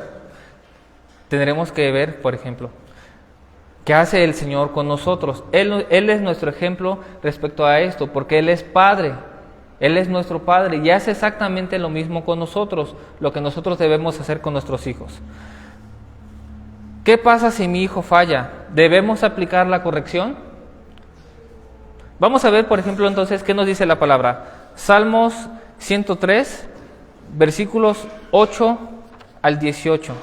tendremos que ver, por ejemplo, ¿qué hace el Señor con nosotros? Él es nuestro ejemplo respecto a esto, porque Él es Padre. Él es nuestro Padre y hace exactamente lo mismo con nosotros, lo que nosotros debemos hacer con nuestros hijos. ¿Qué pasa si mi hijo falla? ¿Debemos aplicar la corrección? Vamos a ver, por ejemplo, entonces, ¿qué nos dice la palabra? Salmos 103, versículos 8 al 18.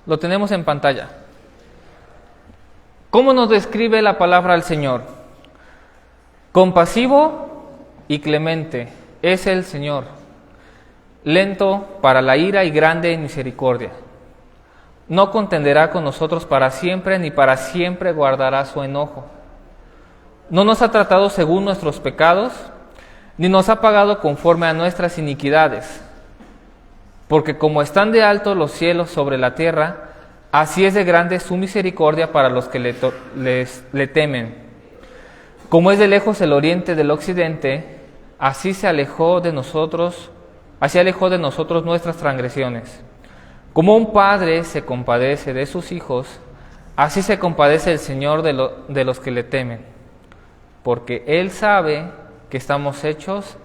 Lo tenemos en pantalla. ¿Cómo nos describe la palabra al Señor? Compasivo y clemente es el Señor, lento para la ira y grande en misericordia. No contenderá con nosotros para siempre, ni para siempre guardará su enojo. No nos ha tratado según nuestros pecados, ni nos ha pagado conforme a nuestras iniquidades. Porque como están de alto los cielos sobre la tierra, así es de grande su misericordia para los que le temen. Como es de lejos el oriente del occidente, así alejó de nosotros nuestras transgresiones. Como un padre se compadece de sus hijos, así se compadece el Señor de los que le temen, porque Él sabe que estamos hechos,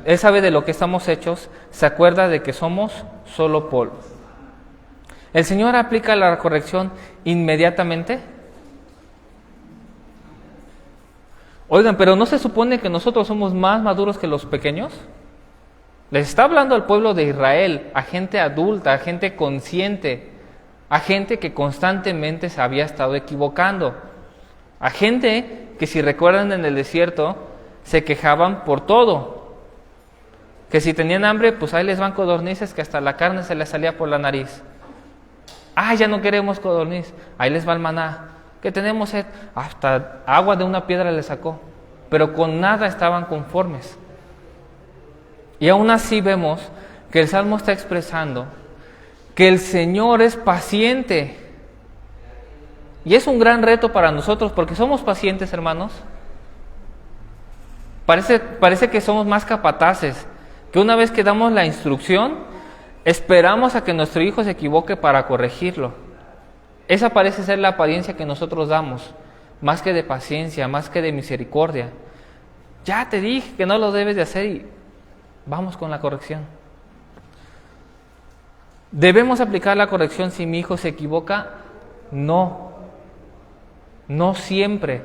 Él sabe de lo que estamos hechos, se acuerda de que somos solo polvo. ¿El Señor aplica la corrección inmediatamente? Oigan, pero ¿no se supone que nosotros somos más maduros que los pequeños? Les está hablando al pueblo de Israel, a gente adulta, a gente consciente, a gente que constantemente se había estado equivocando, a gente que, si recuerdan, en el desierto se quejaban por todo, que si tenían hambre, pues ahí les van codornices que hasta la carne se les salía por la nariz. Ya no queremos codorniz, ahí les va el maná. Que tenemos sed, hasta agua de una piedra les sacó, pero con nada estaban conformes. Y aún así vemos que el Salmo está expresando que el Señor es paciente. Y es un gran reto para nosotros, porque somos pacientes, hermanos. Parece que somos más capataces, que una vez que damos la instrucción, esperamos a que nuestro hijo se equivoque para corregirlo. Esa parece ser la apariencia que nosotros damos, más que de paciencia, más que de misericordia. Ya te dije que no lo debes de hacer y vamos con la corrección. ¿Debemos aplicar la corrección si mi hijo se equivoca? No siempre.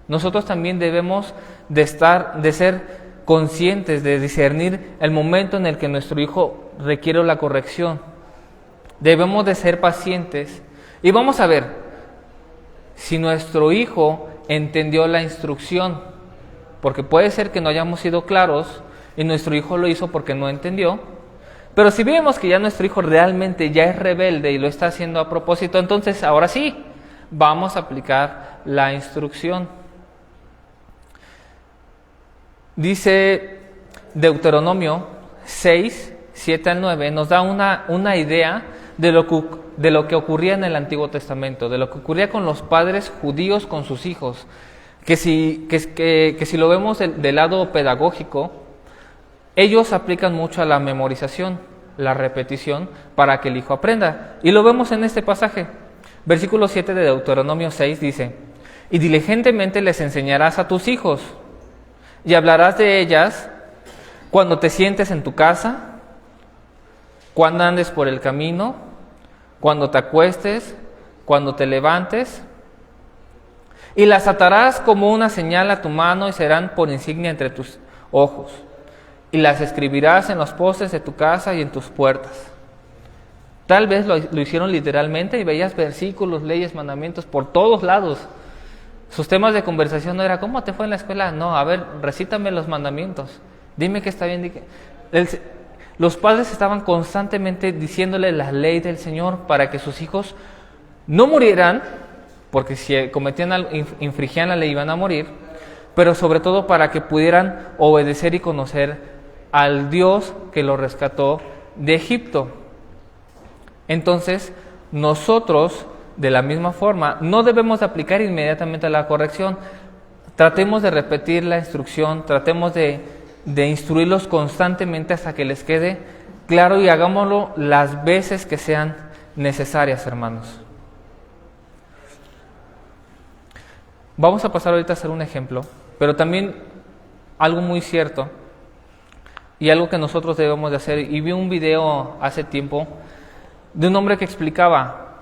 Nosotros también debemos de ser conscientes, de discernir el momento en el que nuestro hijo requiere la corrección. Debemos de ser pacientes y vamos a ver si nuestro hijo entendió la instrucción, porque puede ser que no hayamos sido claros y nuestro hijo lo hizo porque no entendió. Pero si vemos que ya nuestro hijo realmente ya es rebelde y lo está haciendo a propósito, entonces ahora sí, vamos a aplicar la instrucción. Dice Deuteronomio 6, 7 al 9, nos da una idea de lo que ocurría en el Antiguo Testamento, de lo que ocurría con los padres judíos con sus hijos, que si lo vemos del lado pedagógico, ellos aplican mucho a la memorización, la repetición, para que el hijo aprenda. Y lo vemos en este pasaje. Versículo 7 de Deuteronomio 6 dice: y diligentemente les enseñarás a tus hijos, y hablarás de ellas cuando te sientes en tu casa, cuando andes por el camino, cuando te acuestes, cuando te levantes, y las atarás como una señal a tu mano y serán por insignia entre tus ojos, y las escribirás en los postes de tu casa y en tus puertas. Tal vez lo hicieron literalmente y veías versículos, leyes, mandamientos por todos lados. Sus temas de conversación no era ¿cómo te fue en la escuela? No, a ver, recítame los mandamientos, dime que está bien. Los padres estaban constantemente diciéndole la ley del Señor para que sus hijos no murieran, porque si cometían algo, infringían la ley iban a morir, pero sobre todo para que pudieran obedecer y conocer al Dios que los rescató de Egipto. Entonces, nosotros, de la misma forma, no debemos de aplicar inmediatamente la corrección. Tratemos de repetir la instrucción, tratemos de instruirlos constantemente hasta que les quede claro y hagámoslo las veces que sean necesarias, hermanos. Vamos a pasar ahorita a hacer un ejemplo, pero también algo muy cierto y algo que nosotros debemos de hacer. Y vi un video hace tiempo de un hombre que explicaba: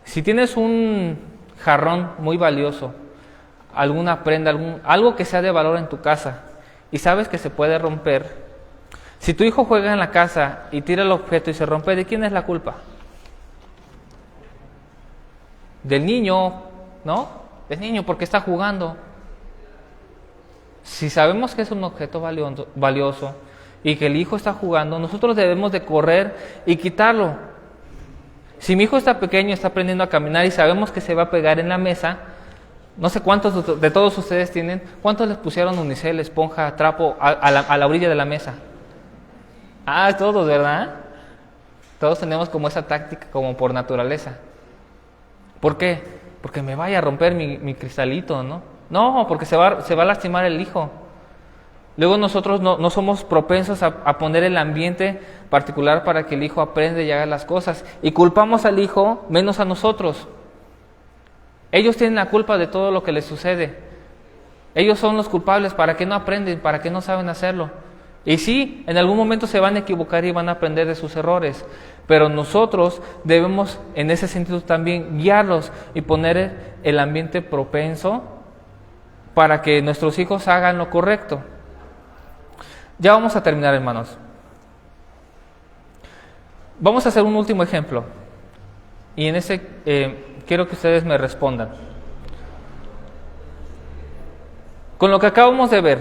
si tienes un jarrón muy valioso, alguna prenda, algo que sea de valor en tu casa y sabes que se puede romper, si tu hijo juega en la casa y tira el objeto y se rompe, ¿de quién es la culpa? Del niño, ¿no? Del niño, porque está jugando. Si sabemos que es un objeto valioso y que el hijo está jugando, nosotros debemos de correr y quitarlo. Si mi hijo está pequeño, está aprendiendo a caminar y sabemos que se va a pegar en la mesa, no sé cuántos de todos ustedes tienen, ¿cuántos les pusieron unicel, esponja, trapo a la orilla de la mesa? Ah, todos, ¿verdad? Todos tenemos como esa táctica, como por naturaleza. ¿Por qué? Porque me vaya a romper mi cristalito, ¿no? No, porque se va a lastimar el hijo. Luego nosotros no somos propensos a poner el ambiente particular para que el hijo aprenda y haga las cosas. Y culpamos al hijo menos a nosotros. Ellos tienen la culpa de todo lo que les sucede. Ellos son los culpables. ¿Para qué no aprenden? ¿Para qué no saben hacerlo? Y sí, en algún momento se van a equivocar y van a aprender de sus errores. Pero nosotros debemos, en ese sentido también, guiarlos y poner el ambiente propenso para que nuestros hijos hagan lo correcto. Ya vamos a terminar, hermanos. Vamos a hacer un último ejemplo. Y en ese quiero que ustedes me respondan. Con lo que acabamos de ver,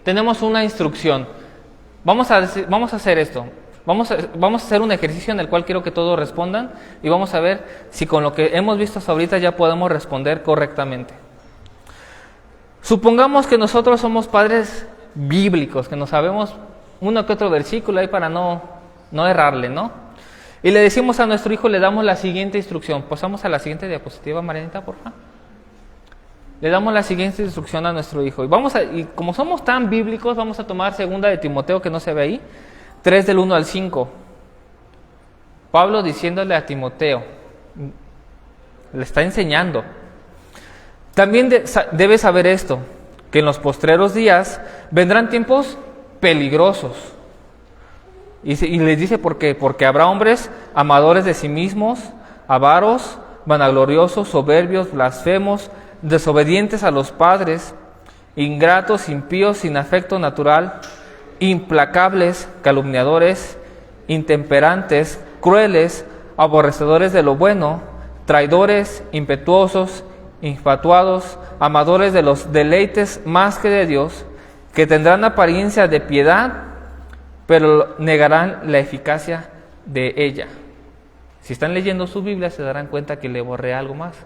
tenemos una instrucción. Vamos a hacer esto. Vamos a hacer un ejercicio en el cual quiero que todos respondan y vamos a ver si con lo que hemos visto hasta ahorita ya podemos responder correctamente. Supongamos que nosotros somos padres bíblicos, que nos sabemos uno que otro versículo ahí para no errarle, ¿no? Y le decimos a nuestro hijo, le damos la siguiente instrucción. Pasamos a la siguiente diapositiva, Marianita, por favor. Le damos la siguiente instrucción a nuestro hijo. Y como somos tan bíblicos, vamos a tomar 2 de Timoteo, que no se ve ahí, 3 del 1 al 5. Pablo diciéndole a Timoteo, le está enseñando. También debes saber esto, que en los postreros días vendrán tiempos peligrosos. Y les dice por qué. Porque habrá hombres amadores de sí mismos, avaros, vanagloriosos, soberbios, blasfemos, desobedientes a los padres, ingratos, impíos, sin afecto natural, implacables, calumniadores, intemperantes, crueles, aborrecedores de lo bueno, traidores, impetuosos, infatuados, amadores de los deleites más que de Dios, que tendrán apariencia de piedad, pero negarán la eficacia de ella. Si están leyendo su Biblia se darán cuenta que le borré algo más.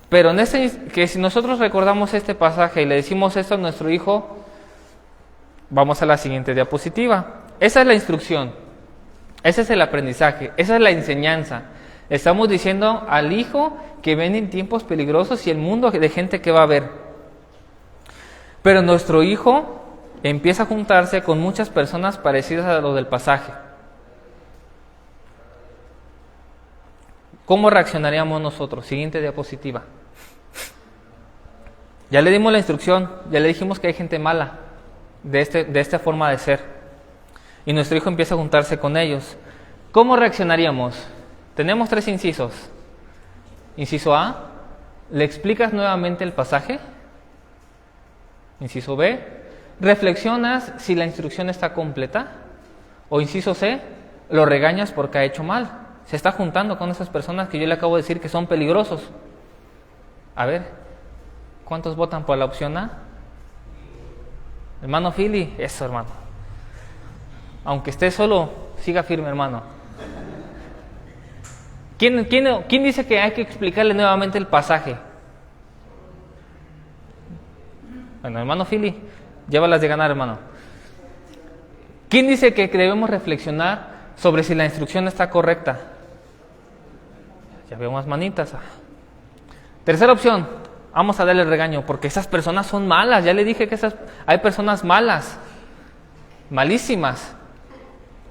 Pero que si nosotros recordamos este pasaje y le decimos esto a nuestro hijo, vamos a la siguiente diapositiva. Esa es la instrucción. Ese es el aprendizaje, esa es la enseñanza. Estamos diciendo al hijo que vienen tiempos peligrosos y el mundo de gente que va a haber. Pero nuestro hijo empieza a juntarse con muchas personas parecidas a lo del pasaje. ¿Cómo reaccionaríamos nosotros? Siguiente diapositiva. Ya le dimos la instrucción, ya le dijimos que hay gente mala de esta forma de ser. Y nuestro hijo empieza a juntarse con ellos. ¿Cómo reaccionaríamos? Tenemos 3 incisos. Inciso A, ¿le explicas nuevamente el pasaje? Inciso B, ¿reflexionas si la instrucción está completa? O inciso C, ¿lo regañas porque ha hecho mal? Se está juntando con esas personas que yo le acabo de decir que son peligrosos. A ver, ¿cuántos votan por la opción A? Hermano Philly, eso hermano. Aunque esté solo, siga firme hermano. ¿Quién dice que hay que explicarle nuevamente el pasaje? Bueno, hermano Philly, llévalas de ganar hermano. ¿Quién dice que debemos reflexionar sobre si la instrucción está correcta? Ya veo más manitas. Tercera opción, vamos a darle el regaño, porque esas personas son malas. Ya le dije que hay personas malas, malísimas.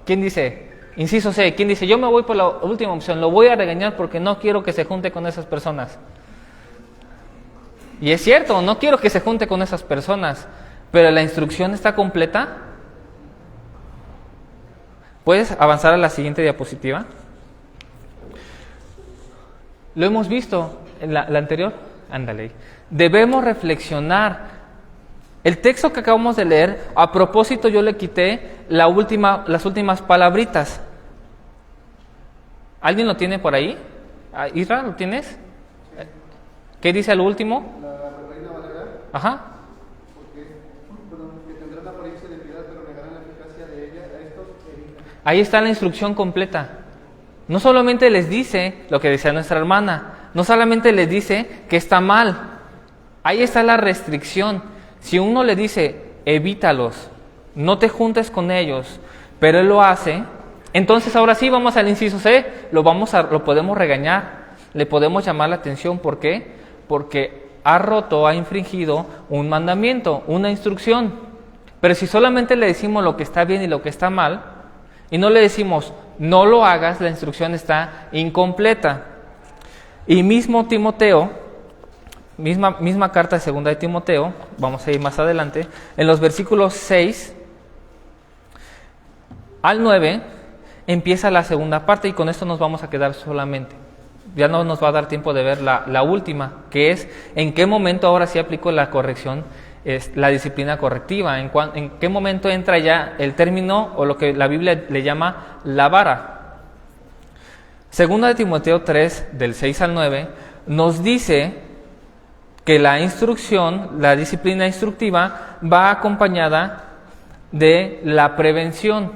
¿Quién dice? Inciso C, ¿quién dice? Yo me voy por la última opción, lo voy a regañar porque no quiero que se junte con esas personas. Y es cierto, no quiero que se junte con esas personas, pero la instrucción está completa. ¿Puedes avanzar a la siguiente diapositiva? Lo hemos visto en la anterior. Ándale. Debemos reflexionar. El texto que acabamos de leer, a propósito yo le quité las últimas palabritas. ¿Alguien lo tiene por ahí? Isra, ¿lo tienes? ¿Qué dice al último? La Reina Valera. Ajá. Que tendrán la apariencia de piedad, pero negarán la eficacia de ella. A estos Ahí está la instrucción completa. No solamente les dice lo que decía nuestra hermana, no solamente les dice que está mal. Ahí está la restricción. Si uno le dice, evítalos, no te juntes con ellos, pero él lo hace, entonces ahora sí vamos al inciso C, lo podemos regañar, le podemos llamar la atención. ¿Por qué? Porque ha infringido un mandamiento, una instrucción. Pero si solamente le decimos lo que está bien y lo que está mal, y no le decimos, no lo hagas, la instrucción está incompleta. Y mismo Timoteo, misma carta de 2 de Timoteo, vamos a ir más adelante, en los versículos 6 al 9, empieza la segunda parte y con esto nos vamos a quedar solamente. Ya no nos va a dar tiempo de ver la última, que es en qué momento ahora sí aplico la corrección, la disciplina correctiva, en qué momento entra ya el término o lo que la Biblia le llama la vara. Segunda de Timoteo 3, del 6 al 9, nos dice que la instrucción, la disciplina instructiva, va acompañada de la prevención.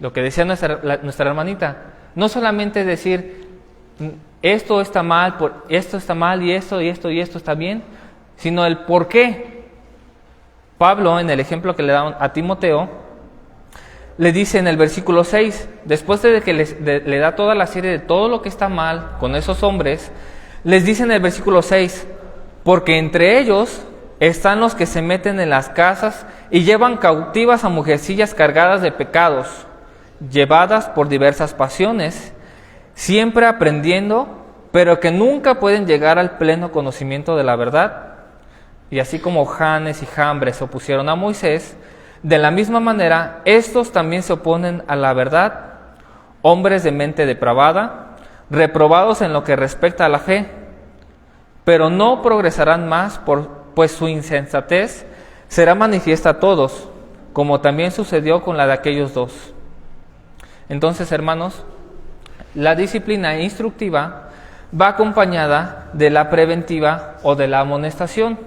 Lo que decía nuestra hermanita, no solamente decir, esto está mal y esto está bien, sino el por qué. Pablo, en el ejemplo que le da a Timoteo, le dice en el versículo 6, después de que le da toda la serie de todo lo que está mal con esos hombres, les dice en el versículo 6, porque entre ellos están los que se meten en las casas y llevan cautivas a mujercillas cargadas de pecados, llevadas por diversas pasiones, siempre aprendiendo, pero que nunca pueden llegar al pleno conocimiento de la verdad. Y así como Janes y Jambres se opusieron a Moisés, de la misma manera, estos también se oponen a la verdad, hombres de mente depravada, reprobados en lo que respecta a la fe, pero no progresarán más, pues su insensatez será manifiesta a todos, como también sucedió con la de aquellos dos. Entonces, hermanos, la disciplina instructiva va acompañada de la preventiva o de la amonestación,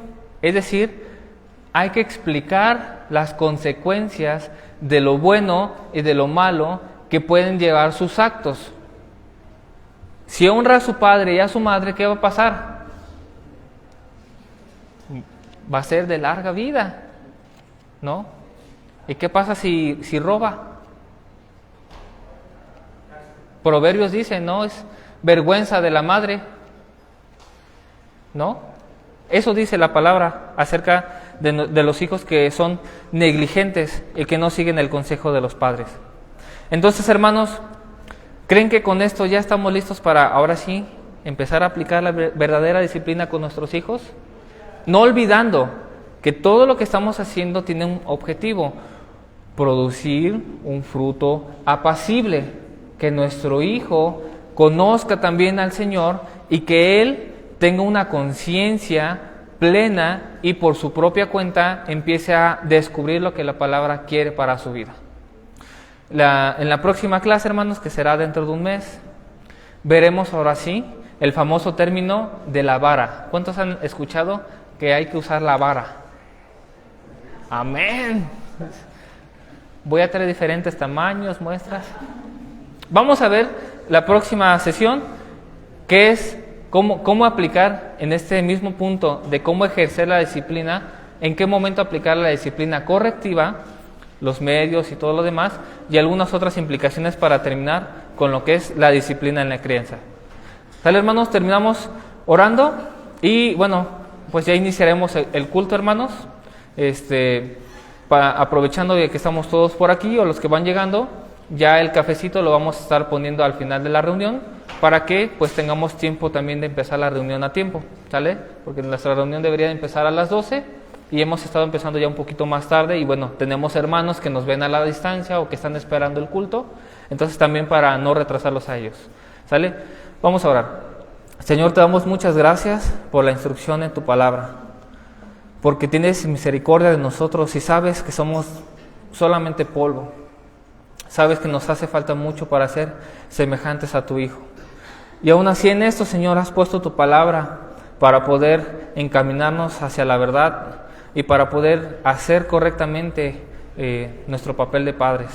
es decir, hay que explicar las consecuencias de lo bueno y de lo malo que pueden llevar sus actos. Si honra a su padre y a su madre, ¿qué va a pasar? Va a ser de larga vida, ¿no? ¿Y qué pasa si roba? Proverbios dice, no, es vergüenza de la madre, ¿no? Eso dice la palabra acerca de los hijos que son negligentes y que no siguen el consejo de los padres. Entonces, hermanos, ¿creen que con esto ya estamos listos para ahora sí empezar a aplicar la verdadera disciplina con nuestros hijos? No olvidando que todo lo que estamos haciendo tiene un objetivo: producir un fruto apacible, que nuestro hijo conozca también al Señor y que él tenga una conciencia plena y por su propia cuenta empiece a descubrir lo que la palabra quiere para su vida. En la próxima clase, hermanos, que será dentro de un mes, veremos ahora sí el famoso término de la vara. ¿Cuántos han escuchado que hay que usar la vara? Amén. Voy a traer diferentes tamaños, muestras. Vamos a ver la próxima sesión, que es cómo aplicar en este mismo punto de cómo ejercer la disciplina, en qué momento aplicar la disciplina correctiva, los medios y todo lo demás, y algunas otras implicaciones para terminar con lo que es la disciplina en la crianza. ¿Sale, hermanos? Terminamos orando y bueno, pues ya iniciaremos el culto, hermanos. Aprovechando de que estamos todos por aquí o los que van llegando, ya el cafecito lo vamos a estar poniendo al final de la reunión para que pues tengamos tiempo también de empezar la reunión a tiempo, ¿sale? Porque nuestra reunión debería empezar a las 12 y hemos estado empezando ya un poquito más tarde y bueno, tenemos hermanos que nos ven a la distancia o que están esperando el culto, entonces también para no retrasarlos a ellos, ¿sale? Vamos a orar. Señor, te damos muchas gracias por la instrucción en tu palabra, porque tienes misericordia de nosotros y sabes que somos solamente polvo. Sabes que nos hace falta mucho para ser semejantes a tu Hijo. Y aún así en esto, Señor, has puesto tu palabra para poder encaminarnos hacia la verdad y para poder hacer correctamente nuestro papel de padres.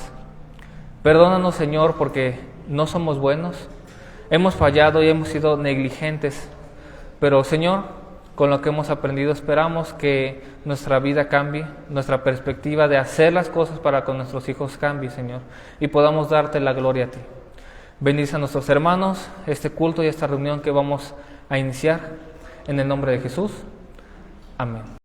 Perdónanos, Señor, porque no somos buenos, hemos fallado y hemos sido negligentes, pero, Señor, con lo que hemos aprendido esperamos que nuestra vida cambie, nuestra perspectiva de hacer las cosas para con nuestros hijos cambie, Señor, y podamos darte la gloria a ti. Bendice a nuestros hermanos, este culto y esta reunión que vamos a iniciar, en el nombre de Jesús. Amén.